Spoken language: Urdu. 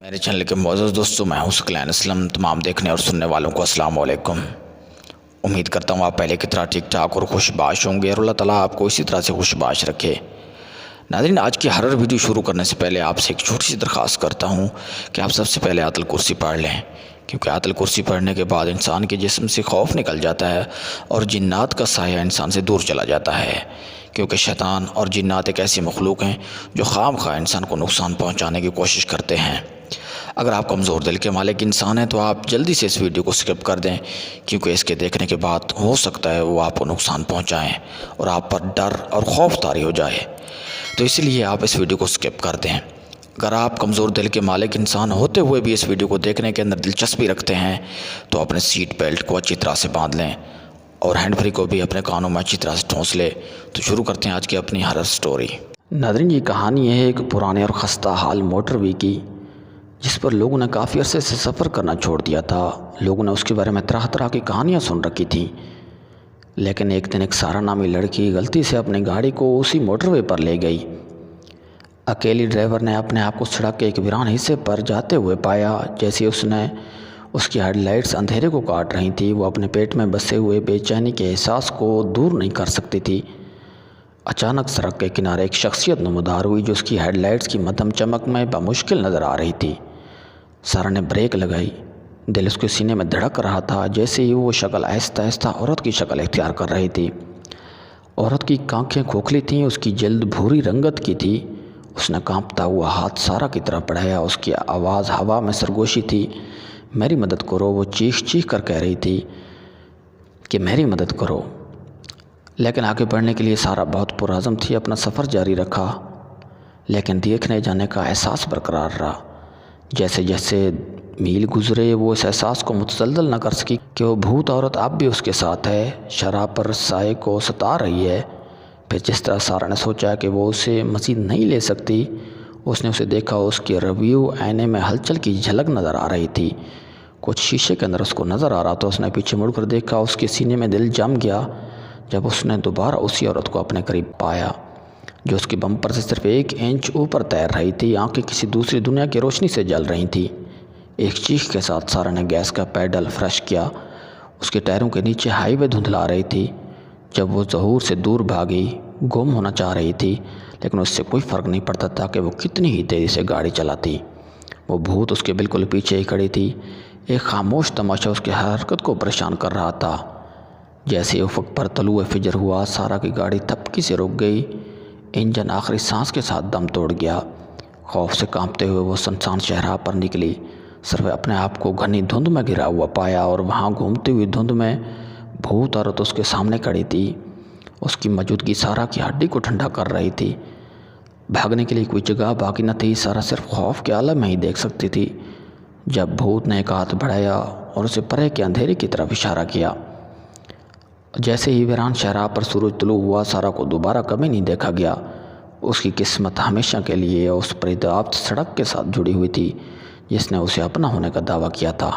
میرے چینل کے معزز دوستوں، میں ہوں ثقلین اسلم۔ تمام دیکھنے اور سننے والوں کو السلام علیکم۔ امید کرتا ہوں آپ پہلے کی طرح ٹھیک ٹھاک اور خوش باش ہوں گے، اور اللہ تعالیٰ آپ کو اسی طرح سے خوش باش رکھے۔ ناظرین، آج کی ہرر ویڈیو شروع کرنے سے پہلے آپ سے ایک چھوٹی سی درخواست کرتا ہوں کہ آپ سب سے پہلے آیت الکرسی پڑھ لیں، کیونکہ آیت الکرسی پڑھنے کے بعد انسان کے جسم سے خوف نکل جاتا ہے اور جنات کا سایہ انسان سے دور چلا جاتا ہے، کیونکہ شیطان اور جنات ایک ایسی مخلوق ہیں جو خام خواہ انسان کو نقصان پہنچانے کی کوشش کرتے ہیں۔ اگر آپ کمزور دل کے مالک انسان ہیں تو آپ جلدی سے اس ویڈیو کو سکپ کر دیں، کیونکہ اس کے دیکھنے کے بعد ہو سکتا ہے وہ آپ کو نقصان پہنچائیں اور آپ پر ڈر اور خوف طاری ہو جائے، تو اسی لیے آپ اس ویڈیو کو سکپ کر دیں۔ اگر آپ کمزور دل کے مالک انسان ہوتے ہوئے بھی اس ویڈیو کو دیکھنے کے اندر دلچسپی رکھتے ہیں تو اپنے سیٹ بیلٹ کو اچھی طرح سے باندھ لیں اور ہینڈ فری کو بھی اپنے کانوں میں اچھی طرح سے ٹھونس لیں۔ تو شروع کرتے ہیں آج کی اپنی ہرر سٹوری۔ ناظرین، یہ کہانی ہے ایک پرانے اور خستہ حال موٹر وے کی، جس پر لوگوں نے کافی عرصے سے سفر کرنا چھوڑ دیا تھا۔ لوگوں نے اس کے بارے میں طرح طرح کی کہانیاں سن رکھی تھیں، لیکن ایک دن ایک سارہ نامی لڑکی غلطی سے اپنی گاڑی کو اسی موٹر وے پر لے گئی۔ اکیلی ڈرائیور نے اپنے آپ کو سڑک کے ایک ویران حصے پر جاتے ہوئے پایا۔ جیسے اس کی ہیڈ لائٹس اندھیرے کو کاٹ رہی تھی، وہ اپنے پیٹ میں بسے ہوئے بے چینی کے احساس کو دور نہیں کر سکتی تھی۔ اچانک سڑک کے کنارے ایک شخصیت نمودار ہوئی جو اس کی ہیڈ لائٹس کی مدھم چمک میں بمشکل نظر آ رہی تھی۔ سارہ نے بریک لگائی، دل اس کے سینے میں دھڑک رہا تھا۔ جیسے ہی وہ شکل آہستہ آہستہ عورت کی شکل اختیار کر رہی تھی۔ عورت کی آنکھیں کھوکھلی تھیں، اس کی جلد بھوری رنگت کی تھی۔ اس نے کانپتا ہوا ہاتھ سارہ کی طرف بڑھایا، اس کی آواز ہوا میں سرگوشی تھی۔ میری مدد کرو، وہ چیخ چیخ کر کہہ رہی تھی کہ میری مدد کرو۔ لیکن آگے بڑھنے کے لیے سارہ بہت پرعزم تھی۔ اپنا سفر جاری رکھا، لیکن دیکھنے جانے کا احساس برقرار رہا۔ جیسے جیسے میل گزرے وہ اس احساس کو متزلزل نہ کر سکی کہ وہ بھوت عورت اب بھی اس کے ساتھ ہے، شراب پر سائے کو ستا رہی ہے۔ پھر جس طرح سارہ نے سوچا کہ وہ اسے مزید نہیں لے سکتی، اس نے اسے دیکھا۔ اس کے ریویو آئینے میں ہلچل کی جھلک نظر آ رہی تھی، کچھ شیشے کے اندر اس کو نظر آ رہا تھا۔ اس نے پیچھے مڑ کر دیکھا، اس کے سینے میں دل جم گیا جب اس نے دوبارہ اسی عورت کو اپنے قریب پایا جو اس کے بمپر سے صرف 1 انچ اوپر تیر رہی تھی۔ آنکھیں کسی دوسری دنیا کی روشنی سے جل رہی تھیں۔ ایک چیخ کے ساتھ سارہ نے گیس کا پیڈل فرش کیا۔ اس کے ٹائروں کے نیچے ہائی وے دھندلا رہی تھی۔ جب وہ ظہور سے دور بھاگی، گم ہونا چاہ رہی تھی، لیکن اس سے کوئی فرق نہیں پڑتا تھا کہ وہ کتنی ہی تیزی سے گاڑی چلاتی۔ وہ بھوت اس کے بالکل پیچھے ہی کھڑی تھی۔ ایک خاموش تماشا اس کی حرکت کو پریشان کر رہا تھا۔ جیسے افق پر طلوع فجر ہوا، سارہ کی گاڑی تھپکی سے رک گئی۔ انجن آخری سانس کے ساتھ دم توڑ گیا۔ خوف سے کانپتے ہوئے وہ سنسان شہراہ پر نکلی۔ صرف اپنے آپ کو گھنی دھند میں گھرا ہوا پایا، اور وہاں گھومتی ہوئی دھند میں بھوت عورت اس کے سامنے کھڑی تھی۔ اس کی موجودگی سارہ کی ہڈی کو ٹھنڈا کر رہی تھی۔ بھاگنے کے لیے کوئی جگہ باقی نہ تھی۔ سارہ صرف خوف کے عالم میں ہی دیکھ سکتی تھی۔ جب بھوت نے ایک ہاتھ بڑھایا اور اسے پرے کے اندھیرے کی طرف اشارہ کیا، جیسے ہی ویران شہراہ پر سورج طلوع ہوا، سارہ کو دوبارہ کبھی نہیں دیکھا گیا۔ اس کی قسمت ہمیشہ کے لیے اس پریدابت سڑک کے ساتھ جڑی ہوئی تھی جس نے اسے اپنا ہونے کا دعویٰ کیا تھا۔